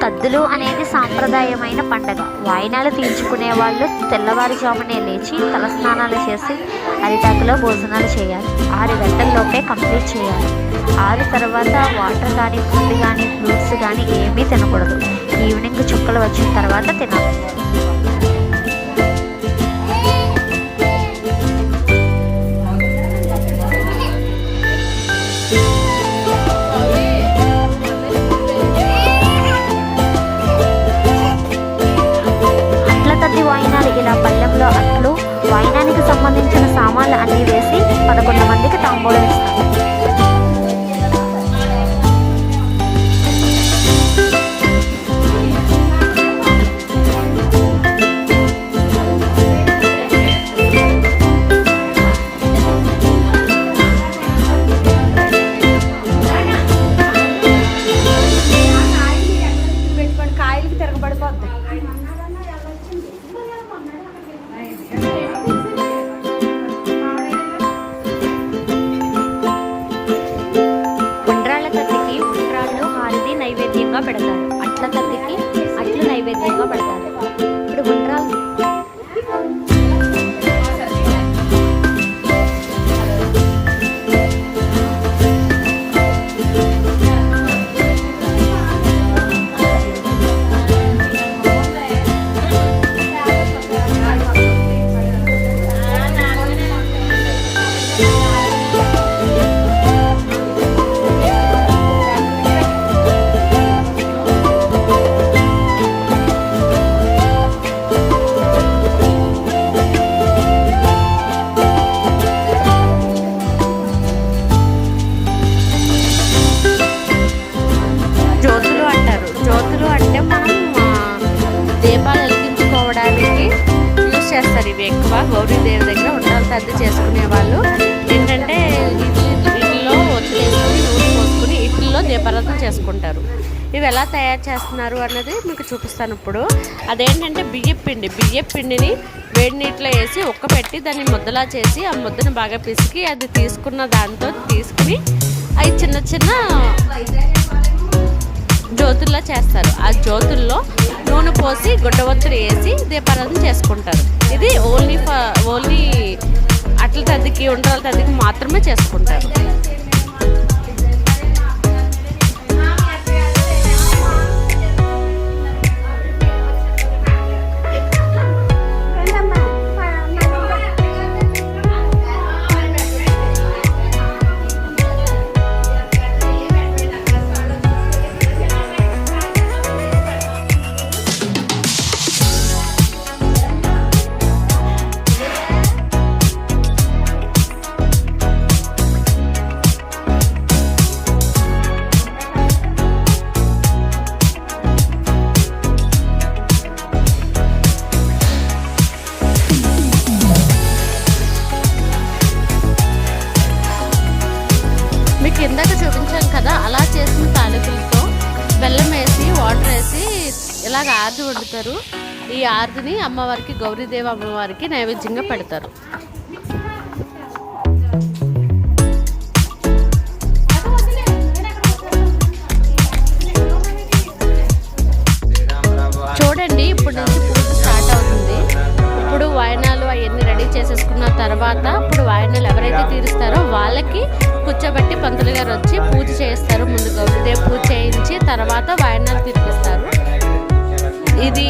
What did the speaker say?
సద్దులు అనేది సాంప్రదాయమైన పండగ. వాయినాలు తీర్చుకునే వాళ్ళు తెల్లవారుజామునే లేచి తలస్నానాలు చేసి అరిటాకులో భోజనాలు చేయాలి. 6 గంటల్లోపే కంప్లీట్ చేయాలి. 6 తర్వాత వాటర్ కానీ ఫుడ్ కానీ ఫ్రూట్స్ కానీ ఏమీ తినకూడదు. ఈవినింగ్ చుక్కలు వచ్చిన తర్వాత తినాలి. వాయినాలు ఇలా పళ్ళెంలో అట్లు, వాయినానికి సంబంధించిన సామాన్లు అన్నీ వేసి 11 మందికి తాంబూలం ఇస్తారు. నైవేద్యంగా పెడతారు. అట్ల తద్దికి అట్లు నైవేద్యంగా పెడతారు. ఇప్పుడు గుండ్రాలు చేస్తారు. ఇవి ఎక్కువ గౌరీదేవి దగ్గర ఉండాలి తద్ది చేసుకునే వాళ్ళు ఏంటంటే ఇట్లో ఒత్తిలేసుకుని నూనె పోసుకుని ఇట్లో దీపారాధన చేసుకుంటారు. ఇవి ఎలా తయారు చేస్తున్నారు అన్నది మీకు చూపిస్తాను ఇప్పుడు. అదేంటంటే బియ్యం పిండిని వేడి నీటిలో వేసి ఉక్కపెట్టి దాన్ని ముద్దలా చేసి ఆ ముద్దను బాగా పిసికి అది తీసుకున్న దాంతో తీసుకుని అవి చిన్న చిన్న జ్యోతుల్లో చేస్తారు. ఆ జ్యోతుల్లో నూనె పోసి గుడ్డవత్తులు వేసి దీపారాధన చేసుకుంటారు. ఇది ఓన్లీ అట్ల తద్దికి ఉండ్రాల తద్దికి మాత్రమే చేసుకుంటారు. ఇందాక చూపించాను కదా, అలా చేసిన తాలికలతో బెల్లం వేసి వాటర్ వేసి ఇలాగ ఆర్ది వండుతారు. ఈ ఆర్దిని అమ్మవారికి గౌరీదేవి అమ్మవారికి నైవేద్యంగా పెడతారు. చూడండి, ఇప్పుడు నుంచి పూజ స్టార్ట్ అవుతుంది. ఇప్పుడు వాయనాలు అవన్నీ రెడీ చేసేసుకున్న తర్వాత ఇప్పుడు వాయనాలు ఎవరైతే తీరుస్తారో వాళ్ళకి కూర్చోబెట్టి పంతులు గారు వచ్చి పూజ చేస్తారు. ముందు గౌరీదేవి పూజ చేయించి తర్వాత వాయనాలు తీర్పిస్తారు. ఇది